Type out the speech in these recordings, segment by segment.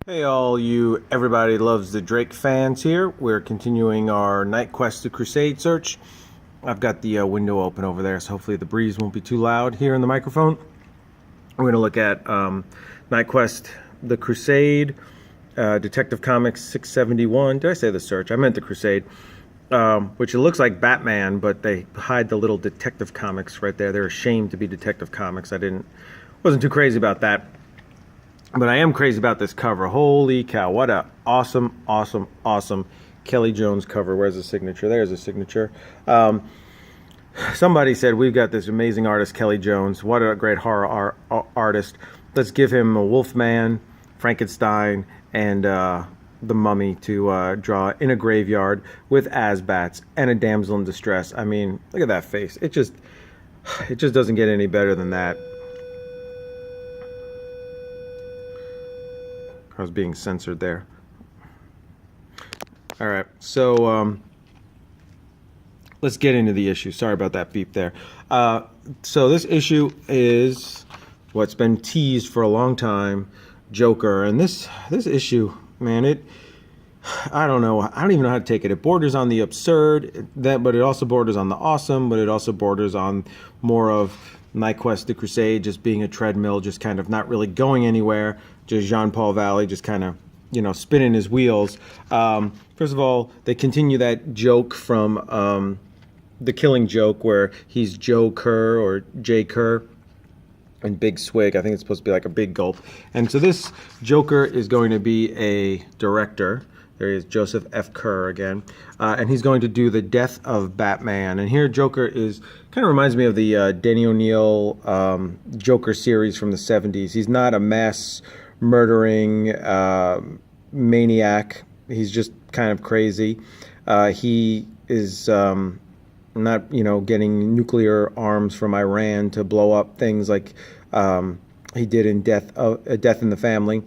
Hey all you Everybody Loves the Drake fans here. We're continuing our Knightquest the Crusade search. I've got the window open over there, so hopefully the breeze won't be too loud here in the microphone. We're going to look at Knightquest the Crusade, Detective Comics 671. Did I say the search? I meant the Crusade. Which it looks like Batman, but they hide the little Detective Comics right there. They're ashamed to be Detective Comics. Wasn't too crazy about that. But I am crazy about this cover. Holy cow, what a awesome Kelly Jones cover. Where's the signature? There's a signature. Somebody said, we've got this amazing artist, Kelly Jones. What a great horror artist. Let's give him a Wolfman, Frankenstein, and the Mummy to draw in a graveyard with Asbats and a damsel in distress. I mean, look at that face. It just doesn't get any better than that. I was being censored there. All right, so let's get into the issue. Sorry about that beep there. So this issue is what's been teased for a long time, Joker. And this issue, man, I don't know. I don't even know how to take it. It borders on the absurd, but it also borders on the awesome, but it also borders on more of Knightquest the Crusade just being a treadmill, just kind of not really going anywhere. Just Jean-Paul Valley just kind of, spinning his wheels. First of all, they continue that joke from The Killing Joke where he's Joe Kerr or Jay Kerr and Big Swig. I think it's supposed to be like a big gulp. And so this Joker is going to be a director. There he is, Joseph F. Kerr again. And he's going to do The Death of Batman. And here Joker kind of reminds me of the Denny O'Neil Joker series from the 70s. He's not a mass murdering maniac. He's just kind of crazy. He is not, getting nuclear arms from Iran to blow up things like he did in Death in the Family.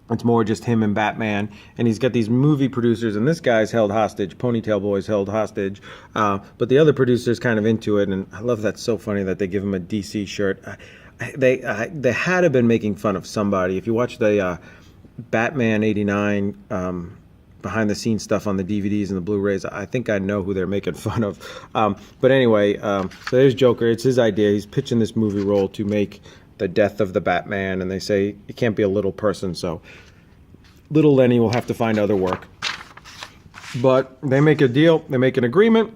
It's more just him and Batman, and he's got these movie producers, and this guy's held hostage. Ponytail Boy's held hostage, but the other producer's kind of into it, and I love that's so funny that they give him a DC shirt. They had to have been making fun of somebody. If you watch the Batman '89 behind the scenes stuff on the DVDs and the Blu-rays, I think I know who they're making fun of. But anyway, so there's Joker. It's his idea. He's pitching this movie role to make the death of the Batman, and they say it can't be a little person, so little Lenny will have to find other work. But they make a deal, they make an agreement,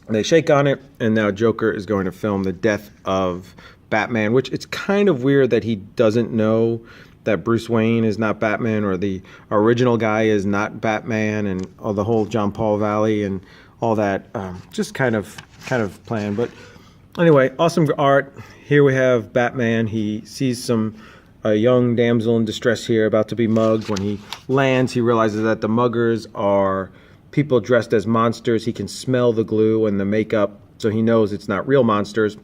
they shake on it, and now Joker is going to film the death of Batman, which it's kind of weird that he doesn't know that Bruce Wayne is not Batman, or the original guy is not Batman, and all the whole John Paul Valley and all that, just kind of planned. But anyway, awesome art. Here we have Batman. He sees a young damsel in distress here about to be mugged. When he lands, he realizes that the muggers are people dressed as monsters. He can smell the glue and the makeup, so he knows it's not real monsters.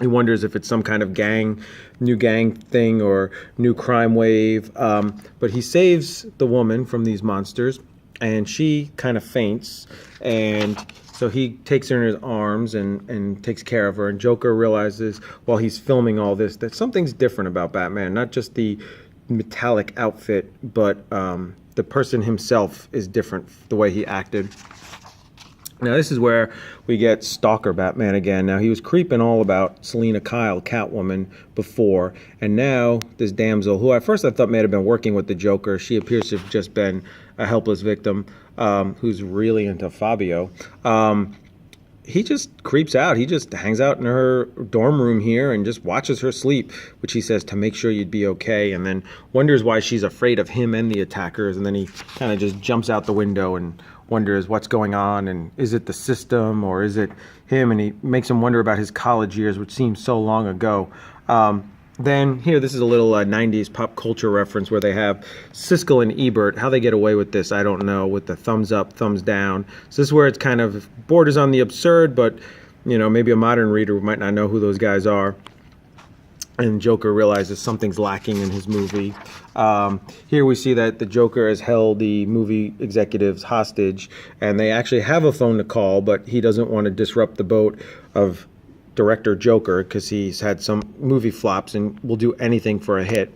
He wonders if it's some kind of new gang thing or new crime wave. But he saves the woman from these monsters, and she kind of faints, and so he takes her in his arms and takes care of her. And Joker realizes while he's filming all this that something's different about Batman. Not just the metallic outfit, but the person himself is different, the way he acted. Now this is where we get Stalker Batman again. Now he was creeping all about Selena Kyle, Catwoman, before. And now this damsel, who at first I thought may have been working with the Joker, she appears to have just been a helpless victim who's really into Fabio. He just creeps out. He just hangs out in her dorm room here and just watches her sleep, which he says to make sure you'd be okay, and then wonders why she's afraid of him and the attackers, and then he kind of just jumps out the window and wonders what's going on, and is it the system or is it him, and he makes him wonder about his college years, which seems so long ago. Then here, this is a little 90s pop culture reference where they have Siskel and Ebert. How they get away with this, I don't know, with the thumbs up, thumbs down. So this is where it's kind of borders on the absurd, but, maybe a modern reader might not know who those guys are. And Joker realizes something's lacking in his movie. Here we see that the Joker has held the movie executives hostage, and they actually have a phone to call, but he doesn't want to disrupt the boat of director Joker because he's had some movie flops and will do anything for a hit.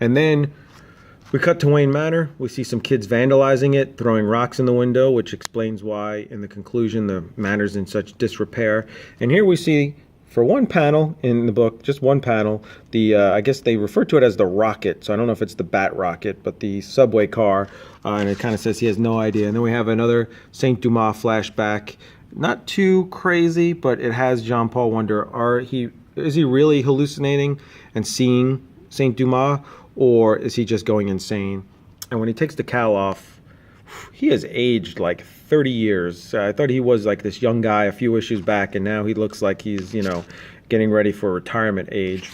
And then we cut to Wayne Manor. We see some kids vandalizing it, throwing rocks in the window, which explains why, in the conclusion, the manor's in such disrepair. And here we see, for one panel in the book, just one panel, the I guess they refer to it as the rocket. So I don't know if it's the Bat Rocket, but the subway car. And it kind of says he has no idea. And then we have another Saint Dumas flashback. Not too crazy, but it has Jean-Paul wonder, is he really hallucinating and seeing Saint Dumas, or is he just going insane? And when he takes the cowl off, he has aged like 30 years. I thought he was like this young guy a few issues back, and now he looks like he's, getting ready for retirement age.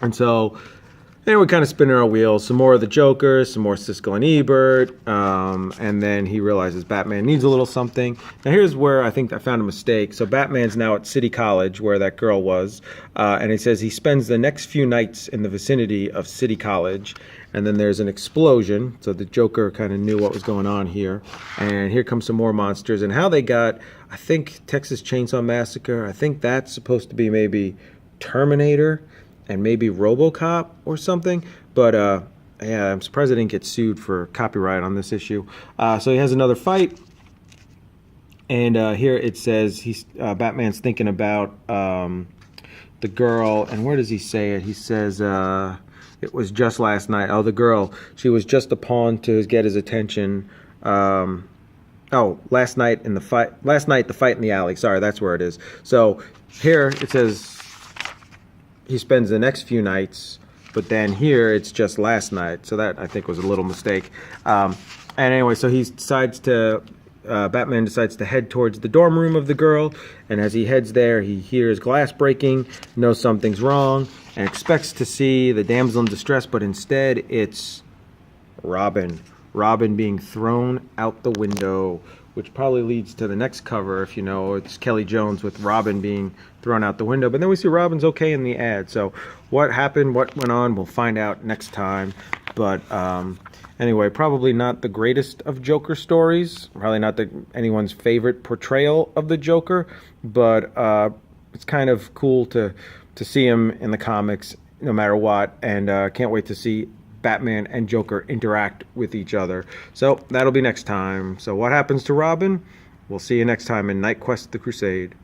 And so then we kind of spin our wheels. Some more of the Joker, some more Siskel and Ebert, and then he realizes Batman needs a little something. Now here's where I think I found a mistake. So Batman's now at City College, where that girl was, and it says he spends the next few nights in the vicinity of City College. And then there's an explosion, so the Joker kind of knew what was going on here. And here comes some more monsters. And how they got, I think, Texas Chainsaw Massacre, I think that's supposed to be maybe Terminator and maybe RoboCop or something. But yeah, I'm surprised I didn't get sued for copyright on this issue. So he has another fight. And here it says Batman's thinking about the girl. And where does he say it? He says... it was just last night. Oh, the girl. She was just a pawn to get his attention. Last night the fight in the alley. Sorry, that's where it is. So here it says he spends the next few nights, but then here it's just last night. So that I think was a little mistake. And anyway, so Batman decides to head towards the dorm room of the girl, and as he heads there, he hears glass breaking, knows something's wrong, and expects to see the damsel in distress, but instead it's Robin. Robin being thrown out the window, which probably leads to the next cover, if you know, it's Kelly Jones with Robin being thrown out the window. But then we see Robin's okay in the ad. So what happened, what went on, we'll find out next time. But anyway, probably not the greatest of Joker stories. Probably not anyone's favorite portrayal of the Joker. But it's kind of cool to see him in the comics no matter what. And can't wait to see Batman and Joker interact with each other. So that'll be next time. So what happens to Robin? We'll see you next time in Knightquest: The Crusade.